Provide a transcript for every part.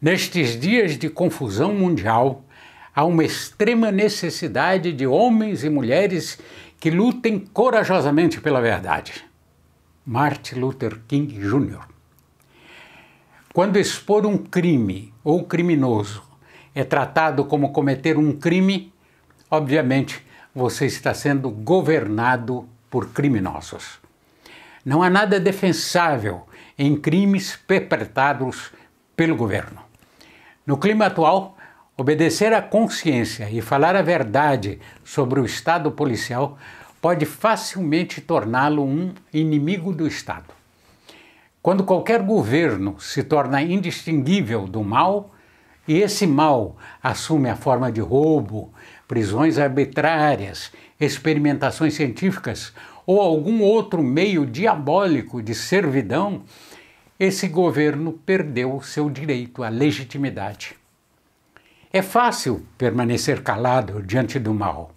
Nestes dias de confusão mundial, há uma extrema necessidade de homens e mulheres que lutem corajosamente pela verdade. Martin Luther King Jr. Quando expor um crime ou criminoso é tratado como cometer um crime, obviamente você está sendo governado por criminosos. Não há nada defensável em crimes perpetrados pelo governo. No clima atual, obedecer à consciência e falar a verdade sobre o Estado policial pode facilmente torná-lo um inimigo do Estado. Quando qualquer governo se torna indistinguível do mal, e esse mal assume a forma de roubo, prisões arbitrárias, experimentações científicas ou algum outro meio diabólico de servidão, esse governo perdeu seu direito à legitimidade. É fácil permanecer calado diante do mal,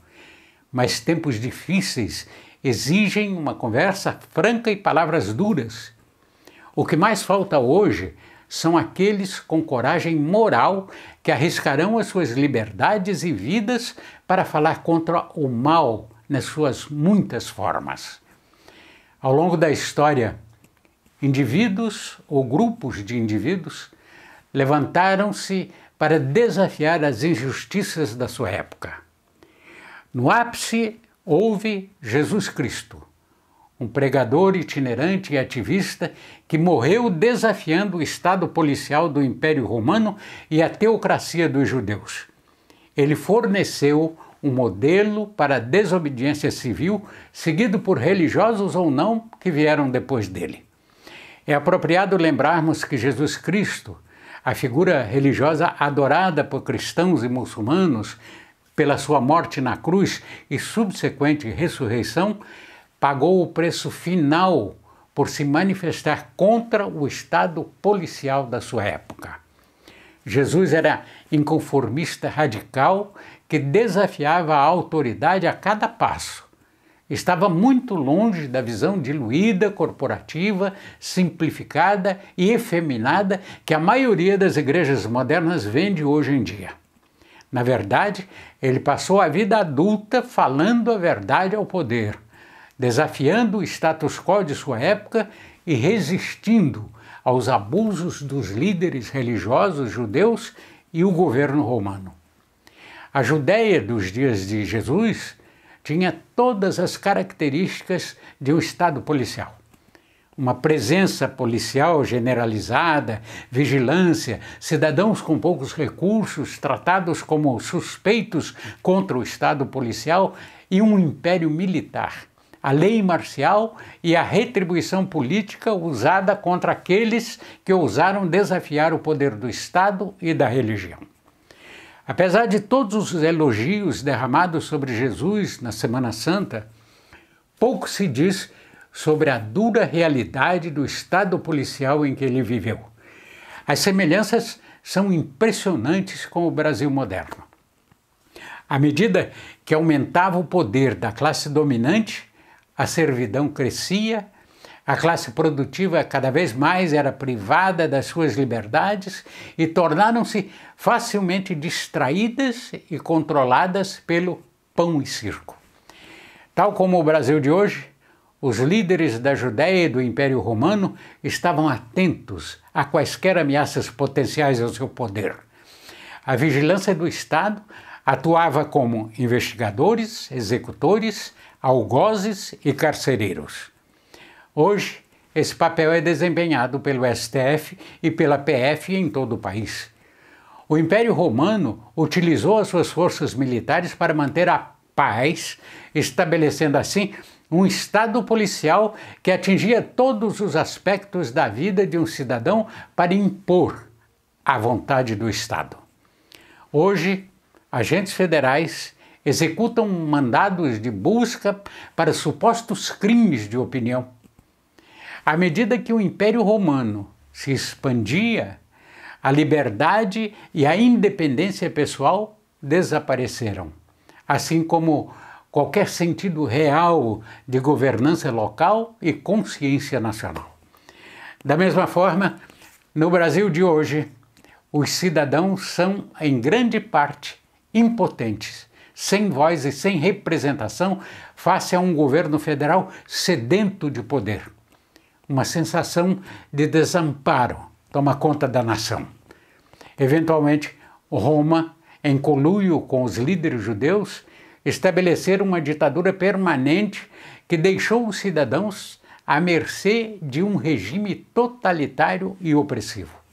mas tempos difíceis exigem uma conversa franca e palavras duras. O que mais falta hoje são aqueles com coragem moral que arriscarão as suas liberdades e vidas para falar contra o mal nas suas muitas formas. Ao longo da história, indivíduos ou grupos de indivíduos levantaram-se para desafiar as injustiças da sua época. No ápice houve Jesus Cristo, um pregador itinerante e ativista que morreu desafiando o Estado policial do Império Romano e a teocracia dos judeus. Ele forneceu um modelo para a desobediência civil, seguido por religiosos ou não que vieram depois dele. É apropriado lembrarmos que Jesus Cristo, a figura religiosa adorada por cristãos e muçulmanos pela sua morte na cruz e subsequente ressurreição, pagou o preço final por se manifestar contra o Estado policial da sua época. Jesus era inconformista radical que desafiava a autoridade a cada passo. Estava muito longe da visão diluída, corporativa, simplificada e efeminada que a maioria das igrejas modernas vende hoje em dia. Na verdade, ele passou a vida adulta falando a verdade ao poder, desafiando o status quo de sua época e resistindo aos abusos dos líderes religiosos judeus e o governo romano. A Judéia dos dias de Jesus tinha todas as características de um Estado policial. Uma presença policial generalizada, vigilância, cidadãos com poucos recursos tratados como suspeitos contra o Estado policial e um império militar, a lei marcial e a retribuição política usada contra aqueles que ousaram desafiar o poder do Estado e da religião. Apesar de todos os elogios derramados sobre Jesus na Semana Santa, pouco se diz sobre a dura realidade do Estado policial em que ele viveu. As semelhanças são impressionantes com o Brasil moderno. À medida que aumentava o poder da classe dominante, a servidão crescia, a classe produtiva cada vez mais era privada das suas liberdades e tornaram-se facilmente distraídas e controladas pelo pão e circo. Tal como o Brasil de hoje, os líderes da Judéia e do Império Romano estavam atentos a quaisquer ameaças potenciais ao seu poder. A vigilância do Estado atuava como investigadores, executores, algozes e carcereiros. Hoje, esse papel é desempenhado pelo STF e pela PF em todo o país. O Império Romano utilizou as suas forças militares para manter a paz, estabelecendo assim um Estado policial que atingia todos os aspectos da vida de um cidadão para impor a vontade do Estado. Hoje, agentes federais executam mandados de busca para supostos crimes de opinião. À medida que o Império Romano se expandia, a liberdade e a independência pessoal desapareceram, assim como qualquer sentido real de governança local e consciência nacional. Da mesma forma, no Brasil de hoje, os cidadãos são, em grande parte, impotentes, sem voz e sem representação face a um governo federal sedento de poder. Uma sensação de desamparo toma conta da nação. Eventualmente, Roma, em conluio com os líderes judeus, estabeleceram uma ditadura permanente que deixou os cidadãos à mercê de um regime totalitário e opressivo.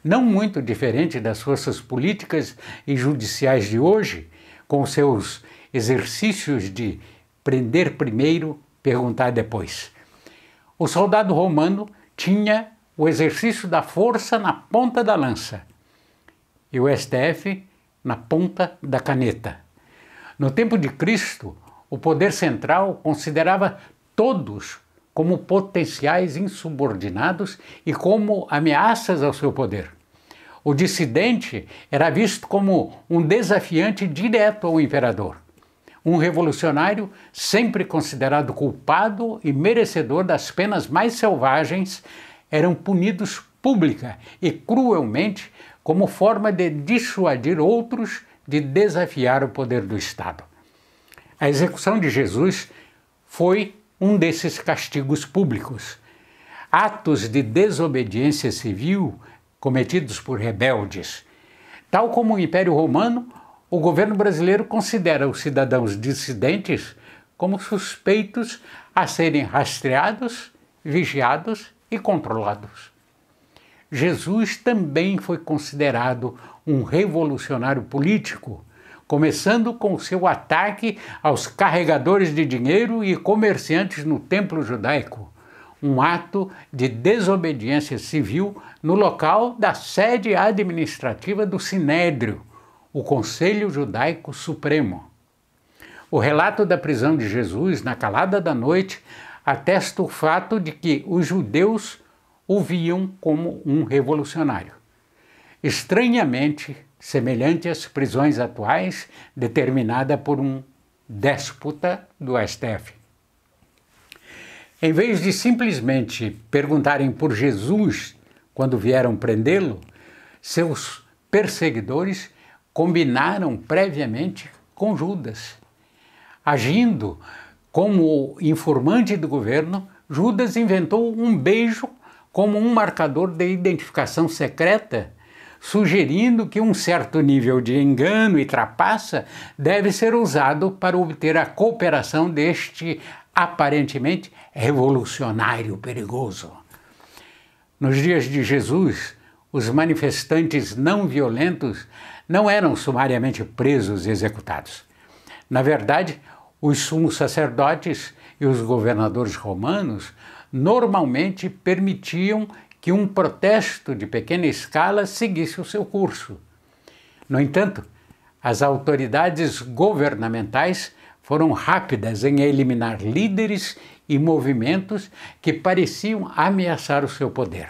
Não muito diferente das forças políticas e judiciais de hoje, com seus exercícios de prender primeiro, perguntar depois. O soldado romano tinha o exercício da força na ponta da lança e o STF na ponta da caneta. No tempo de Cristo, o poder central considerava todos como potenciais insubordinados e como ameaças ao seu poder. O dissidente era visto como um desafiante direto ao imperador. Um revolucionário, sempre considerado culpado e merecedor das penas mais selvagens, eram punidos pública e cruelmente como forma de dissuadir outros de desafiar o poder do Estado. A execução de Jesus foi um desses castigos públicos. Atos de desobediência civil cometidos por rebeldes. Tal como o Império Romano, o governo brasileiro considera os cidadãos dissidentes como suspeitos a serem rastreados, vigiados e controlados. Jesus também foi considerado um revolucionário político, começando com seu ataque aos carregadores de dinheiro e comerciantes no templo judaico, um ato de desobediência civil no local da sede administrativa do Sinédrio, o Conselho Judaico Supremo. O relato da prisão de Jesus na calada da noite atesta o fato de que os judeus o viam como um revolucionário. Estranhamente semelhante às prisões atuais determinada por um déspota do STF. Em vez de simplesmente perguntarem por Jesus quando vieram prendê-lo, seus perseguidores combinaram previamente com Judas. Agindo como informante do governo, Judas inventou um beijo como um marcador de identificação secreta, sugerindo que um certo nível de engano e trapaça deve ser usado para obter a cooperação deste aparentemente revolucionário perigoso. Nos dias de Jesus, os manifestantes não violentos não eram sumariamente presos e executados. Na verdade, os sumos sacerdotes e os governadores romanos normalmente permitiam que um protesto de pequena escala seguisse o seu curso. No entanto, as autoridades governamentais foram rápidas em eliminar líderes e movimentos que pareciam ameaçar o seu poder.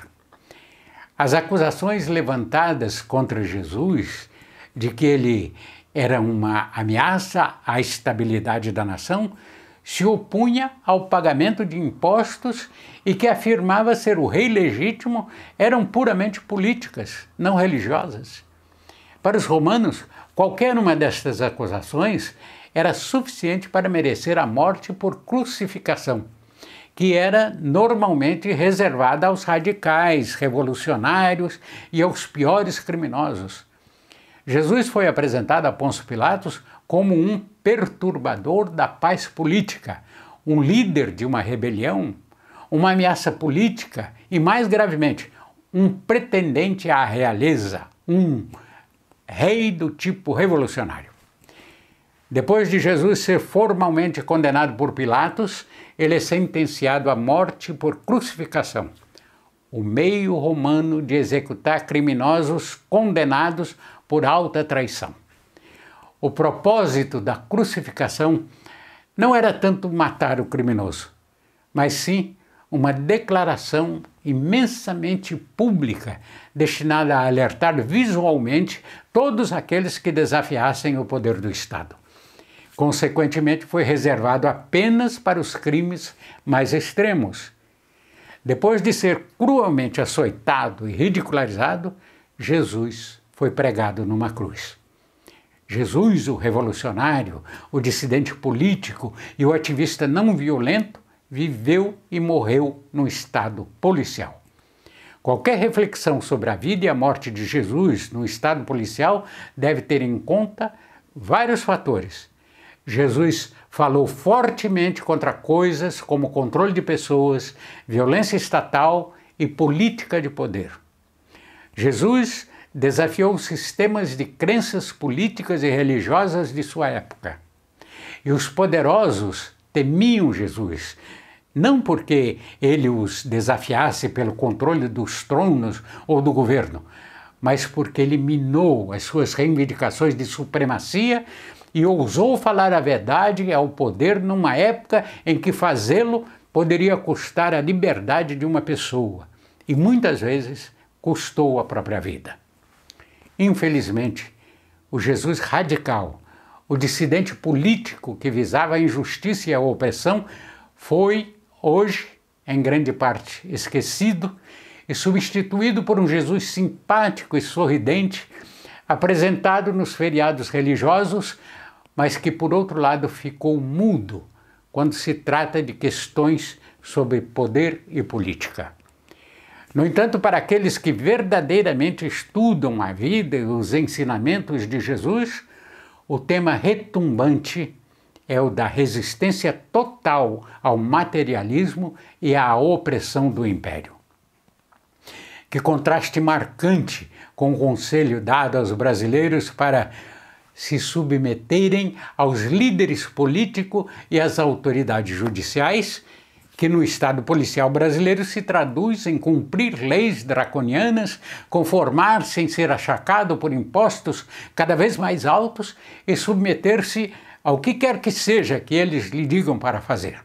As acusações levantadas contra Jesus de que ele era uma ameaça à estabilidade da nação se opunha ao pagamento de impostos e que afirmava ser o rei legítimo eram puramente políticas, não religiosas. Para os romanos, qualquer uma destas acusações era suficiente para merecer a morte por crucificação, que era normalmente reservada aos radicais, revolucionários e aos piores criminosos. Jesus foi apresentado a Pôncio Pilatos como um perturbador da paz política, um líder de uma rebelião, uma ameaça política e, mais gravemente, um pretendente à realeza, um rei do tipo revolucionário. Depois de Jesus ser formalmente condenado por Pilatos, ele é sentenciado à morte por crucificação, o meio romano de executar criminosos condenados por alta traição. O propósito da crucificação não era tanto matar o criminoso, mas sim uma declaração imensamente pública, destinada a alertar visualmente todos aqueles que desafiassem o poder do Estado. Consequentemente, foi reservado apenas para os crimes mais extremos. Depois de ser cruelmente açoitado e ridicularizado, Jesus foi pregado numa cruz. Jesus, o revolucionário, o dissidente político e o ativista não violento, viveu e morreu no estado policial. Qualquer reflexão sobre a vida e a morte de Jesus no estado policial deve ter em conta vários fatores. Jesus falou fortemente contra coisas como controle de pessoas, violência estatal e política de poder. Jesus desafiou sistemas de crenças políticas e religiosas de sua época. E os poderosos temiam Jesus, não porque ele os desafiasse pelo controle dos tronos ou do governo, mas porque ele minou as suas reivindicações de supremacia e ousou falar a verdade ao poder numa época em que fazê-lo poderia custar a liberdade de uma pessoa, e muitas vezes custou a própria vida. Infelizmente, o Jesus radical, o dissidente político que visava a injustiça e a opressão, foi, hoje, em grande parte, esquecido e substituído por um Jesus simpático e sorridente, apresentado nos feriados religiosos, mas que, por outro lado, ficou mudo quando se trata de questões sobre poder e política. No entanto, para aqueles que verdadeiramente estudam a vida e os ensinamentos de Jesus, o tema retumbante é o da resistência total ao materialismo e à opressão do império. Que contraste marcante com o conselho dado aos brasileiros para se submeterem aos líderes políticos e às autoridades judiciais, que no Estado policial brasileiro se traduz em cumprir leis draconianas, conformar-se em ser achacado por impostos cada vez mais altos e submeter-se ao que quer que seja que eles lhe digam para fazer.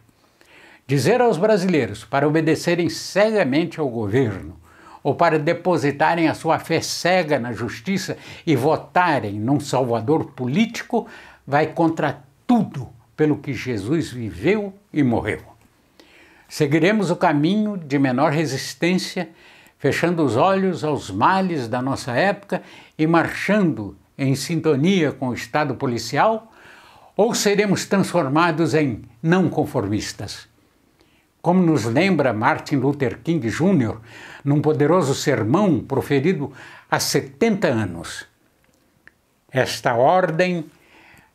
Dizer aos brasileiros para obedecerem cegamente ao governo ou para depositarem a sua fé cega na justiça e votarem num salvador político vai contra tudo pelo que Jesus viveu e morreu. Seguiremos o caminho de menor resistência, fechando os olhos aos males da nossa época e marchando em sintonia com o Estado policial, ou seremos transformados em não conformistas? Como nos lembra Martin Luther King Jr., num poderoso sermão proferido há 70 anos, esta ordem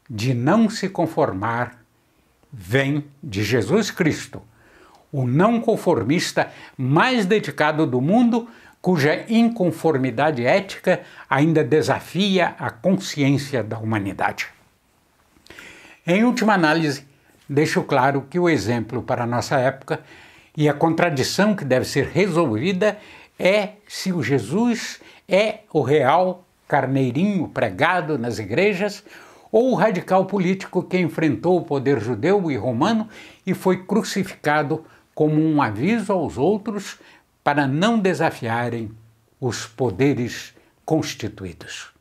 de não se conformar vem de Jesus Cristo, o não conformista mais dedicado do mundo, cuja inconformidade ética ainda desafia a consciência da humanidade. Em última análise, deixo claro que o exemplo para a nossa época e a contradição que deve ser resolvida é se o Jesus é o real carneirinho pregado nas igrejas ou o radical político que enfrentou o poder judeu e romano e foi crucificado como um aviso aos outros para não desafiarem os poderes constituídos.